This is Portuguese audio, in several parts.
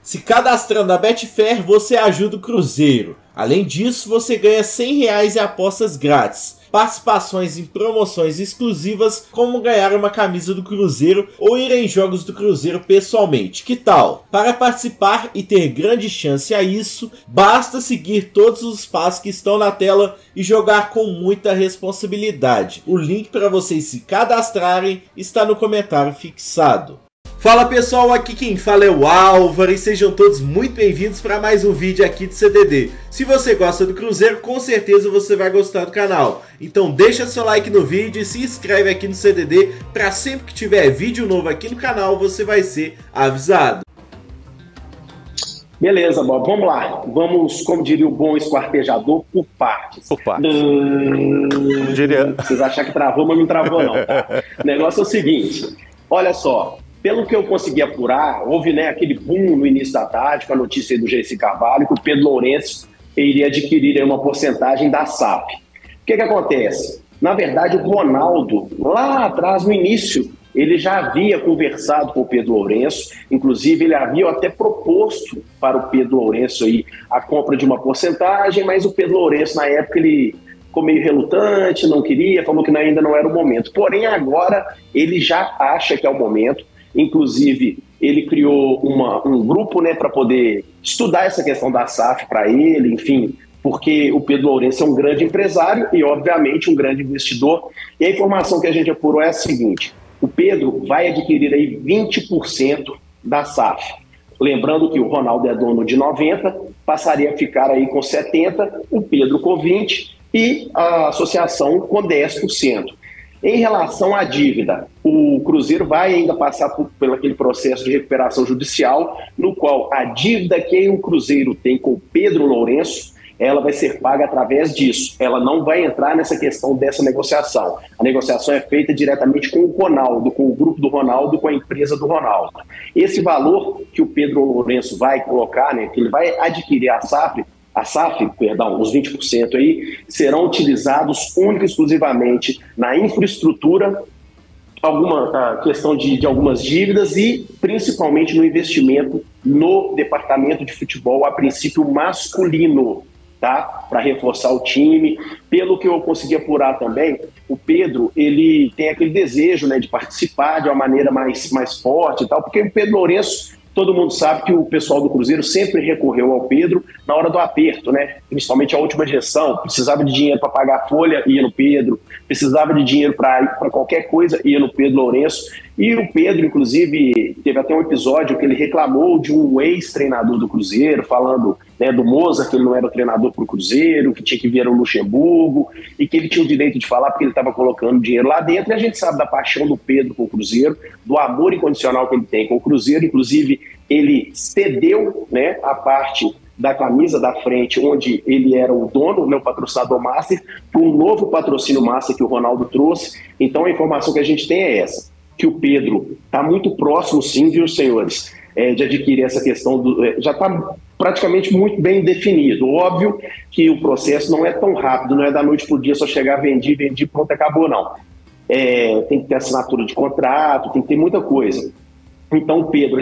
Se cadastrando na Betfair, você ajuda o Cruzeiro. Além disso, você ganha R$100 em apostas grátis, participações em promoções exclusivas, como ganhar uma camisa do Cruzeiro ou ir em jogos do Cruzeiro pessoalmente. Que tal? Para participar e ter grande chance a isso, basta seguir todos os passos que estão na tela e jogar com muita responsabilidade. O link para vocês se cadastrarem está no comentário fixado. Fala pessoal, aqui quem fala é o Álvaro e sejam todos muito bem-vindos para mais um vídeo aqui de CDD. Se você gosta do Cruzeiro, com certeza você vai gostar do canal. Então deixa seu like no vídeo e se inscreve aqui no CDD para sempre que tiver vídeo novo aqui no canal você vai ser avisado. Beleza, Bob, vamos lá. Vamos, como diria o bom esquartejador, por partes. Por partes. Vocês acharam que travou, mas não travou não, tá? O negócio é o seguinte, olha só. Pelo que eu consegui apurar, houve aquele boom no início da tarde com a notícia do Geissi Carvalho que o Pedro Lourenço iria adquirir uma porcentagem da SAF. O que acontece? Na verdade, o Ronaldo, lá atrás, no início, ele já havia conversado com o Pedro Lourenço, inclusive ele havia até proposto para o Pedro Lourenço aí a compra de uma porcentagem, mas o Pedro Lourenço, na época, ele ficou meio relutante, não queria, falou que ainda não era o momento. Porém, agora ele já acha que é o momento. Inclusive, ele criou um grupo para poder estudar essa questão da SAF para ele, enfim, porque o Pedro Lourenço é um grande empresário e, obviamente, um grande investidor. E a informação que a gente apurou é a seguinte: o Pedro vai adquirir aí 20% da SAF. Lembrando que o Ronaldo é dono de 90%, passaria a ficar aí com 70%, o Pedro com 20% e a associação com 10%. Em relação à dívida, o Cruzeiro vai ainda passar por aquele processo de recuperação judicial, no qual a dívida que o Cruzeiro tem com o Pedro Lourenço, ela vai ser paga através disso. Ela não vai entrar nessa questão dessa negociação. A negociação é feita diretamente com o Ronaldo, com o grupo do Ronaldo, com a empresa do Ronaldo. Esse valor que o Pedro Lourenço vai colocar, que ele vai adquirir a SAF, os 20% aí, serão utilizados única e exclusivamente na infraestrutura, alguma questão de algumas dívidas e principalmente no investimento no departamento de futebol, a princípio masculino, tá? Para reforçar o time. Pelo que eu consegui apurar também, o Pedro, ele tem aquele desejo de participar de uma maneira mais forte e tal, porque o Pedro Lourenço, todo mundo sabe que o pessoal do Cruzeiro sempre recorreu ao Pedro na hora do aperto, principalmente a última gestão. Precisava de dinheiro para pagar a folha, ia no Pedro. Precisava de dinheiro para qualquer coisa, ia no Pedro Lourenço. E o Pedro, inclusive, teve até um episódio que ele reclamou de um ex-treinador do Cruzeiro, falando do Moza, que ele não era o treinador para o Cruzeiro, que tinha que vir ao Luxemburgo, e que ele tinha o direito de falar porque ele estava colocando dinheiro lá dentro. E a gente sabe da paixão do Pedro com o Cruzeiro, do amor incondicional que ele tem com o Cruzeiro. Inclusive, ele cedeu a parte da camisa da frente, onde ele era o dono, o patrocinador master, para um novo patrocínio master que o Ronaldo trouxe. Então, a informação que a gente tem é essa, que o Pedro está muito próximo, sim, viu, senhores, de adquirir essa questão, já está praticamente muito bem definido. Óbvio que o processo não é tão rápido, não é da noite para o dia só chegar, vendi, pronto, acabou, não. Tem que ter assinatura de contrato, tem que ter muita coisa. Então o Pedro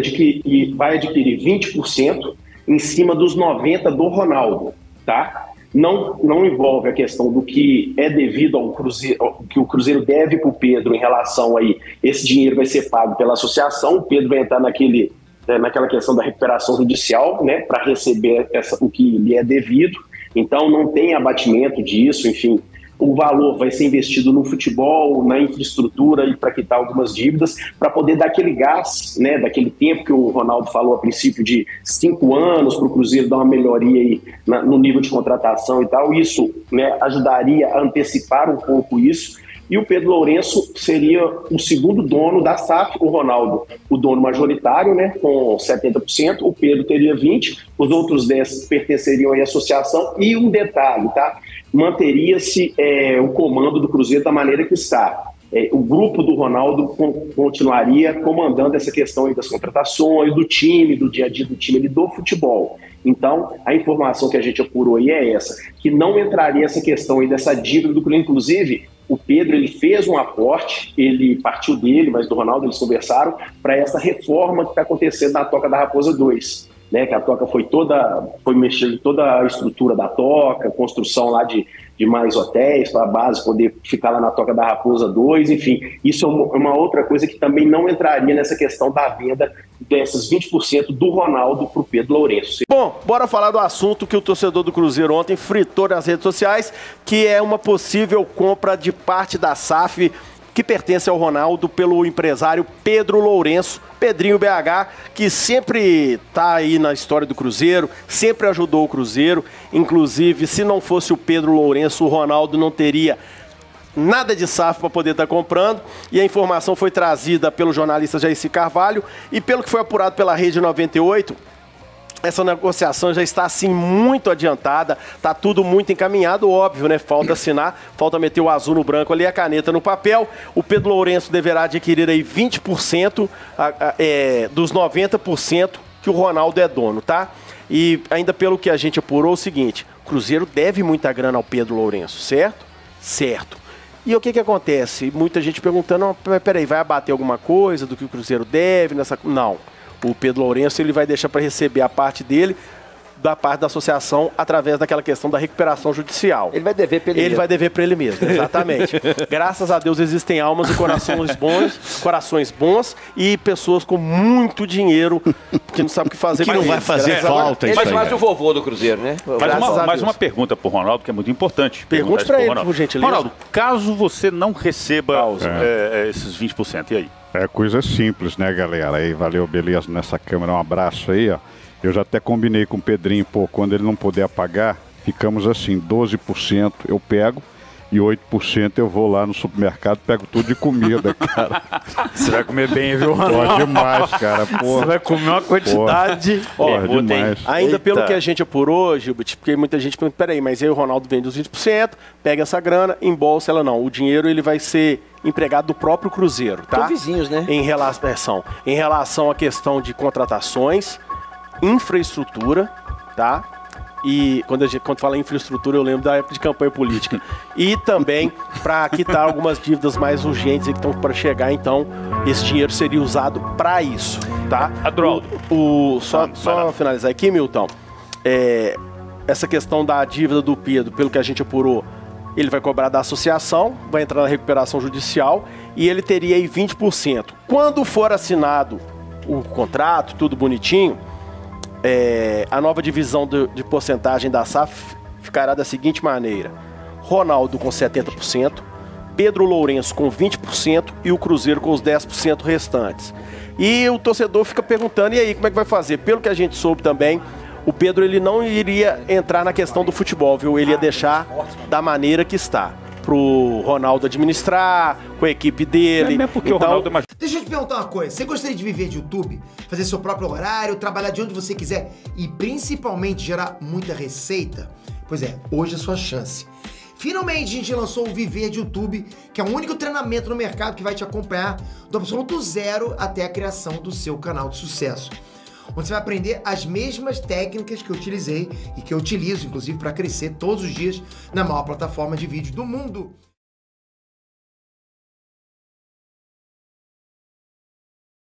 vai adquirir 20% em cima dos 90% do Ronaldo, tá? Não envolve a questão do que é devido ao Cruzeiro, que o Cruzeiro deve para o Pedro em relação aí, esse dinheiro vai ser pago pela associação, o Pedro vai entrar naquela questão da recuperação judicial, para receber o que lhe é devido, então não tem abatimento disso, enfim. O valor vai ser investido no futebol, na infraestrutura e para quitar algumas dívidas, para poder dar aquele gás, daquele tempo que o Ronaldo falou a princípio de 5 anos para o Cruzeiro dar uma melhoria aí no nível de contratação e tal. Isso ajudaria a antecipar um pouco isso. E o Pedro Lourenço seria o segundo dono da SAF, o Ronaldo, o dono majoritário, com 70%, o Pedro teria 20%, os outros 10% pertenceriam à associação. E um detalhe, tá? Manteria-se o comando do Cruzeiro da maneira que está. O grupo do Ronaldo continuaria comandando essa questão aí das contratações, do time, do dia a dia do time, do futebol. Então, a informação que a gente apurou aí é essa, que não entraria essa questão aí dessa dívida do Cruzeiro. Inclusive, o Pedro ele fez um aporte, ele partiu dele, mas do Ronaldo eles conversaram, para essa reforma que está acontecendo na Toca da Raposa 2. né, que a toca foi mexer toda a estrutura da toca, construção lá de mais hotéis para a base poder ficar lá na Toca da Raposa 2, enfim, isso é uma outra coisa que também não entraria nessa questão da venda desses 20% do Ronaldo para o Pedro Lourenço. Bom, bora falar do assunto que o torcedor do Cruzeiro ontem fritou nas redes sociais, que é uma possível compra de parte da SAF que pertence ao Ronaldo pelo empresário Pedro Lourenço, Pedrinho BH, que sempre está aí na história do Cruzeiro, sempre ajudou o Cruzeiro, inclusive se não fosse o Pedro Lourenço, o Ronaldo não teria nada de SAF para poder estar comprando, e a informação foi trazida pelo jornalista Jair Carvalho, e pelo que foi apurado pela Rede 98, essa negociação já está, assim, muito adiantada, tá tudo muito encaminhado, óbvio, né? Falta assinar, falta meter o azul no branco ali, a caneta no papel. O Pedro Lourenço deverá adquirir aí 20% dos 90% que o Ronaldo é dono, tá? E ainda pelo que a gente apurou, é o seguinte, o Cruzeiro deve muita grana ao Pedro Lourenço, certo? Certo. E o que acontece? Muita gente perguntando, peraí, vai abater alguma coisa do que o Cruzeiro deve nessa... Não. O Pedro Lourenço ele vai deixar para receber a parte dele, da parte da associação, através daquela questão da recuperação judicial. Ele vai dever para ele mesmo. Ele vai dever para ele mesmo, exatamente. Graças a Deus existem almas e corações bons e pessoas com muito dinheiro que não sabem o que fazer. Que não vai fazer falta ele isso aí. Ele é quase o vovô do Cruzeiro, né? Mais uma pergunta para o Ronaldo, que é muito importante. Pergunte para ele, por gentileza. Ronaldo, caso você não receba esses 20%, e aí? É coisa simples, né, galera? Aí, valeu, beleza, nessa câmera, um abraço aí, ó. Eu já até combinei com o Pedrinho, pô, quando ele não puder pagar, ficamos assim, 12% eu pego e 8% eu vou lá no supermercado, pego tudo de comida, cara. Você vai comer bem, viu, Ronaldo? Pô, demais, cara, pô. Você vai comer uma quantidade... Porra, demais. Ainda pelo que a gente apurou, Gilbert, porque muita gente pergunta, peraí, mas aí o Ronaldo vende os 20%, pega essa grana, embolsa ela não. O dinheiro ele vai ser empregado do próprio Cruzeiro, tá? São vizinhos, né? Em relação à questão de contratações, infraestrutura, tá? E quando fala em infraestrutura, eu lembro da época de campanha política. E também para quitar algumas dívidas mais urgentes que estão para chegar, então esse dinheiro seria usado para isso, tá? Adroaldo. Só finalizar aqui, Milton, essa questão da dívida do Pedro, pelo que a gente apurou, ele vai cobrar da associação, vai entrar na recuperação judicial e ele teria aí 20%. Quando for assinado o contrato, tudo bonitinho, a nova divisão de porcentagem da SAF ficará da seguinte maneira: Ronaldo com 70%, Pedro Lourenço com 20% e o Cruzeiro com os 10% restantes. E o torcedor fica perguntando, e aí, como é que vai fazer? Pelo que a gente soube também, o Pedro ele não iria entrar na questão do futebol, viu? Ele ia deixar da maneira que está, pro Ronaldo administrar, com a equipe dele. Não é porque o Ronaldo é mais... Deixa eu te perguntar uma coisa, você gostaria de viver de YouTube? Fazer seu próprio horário, trabalhar de onde você quiser e principalmente gerar muita receita? Pois é, hoje é a sua chance. Finalmente a gente lançou o Viver de YouTube, que é o único treinamento no mercado que vai te acompanhar do absoluto zero até a criação do seu canal de sucesso. Onde você vai aprender as mesmas técnicas que eu utilizei e que eu utilizo, inclusive, para crescer todos os dias na maior plataforma de vídeo do mundo.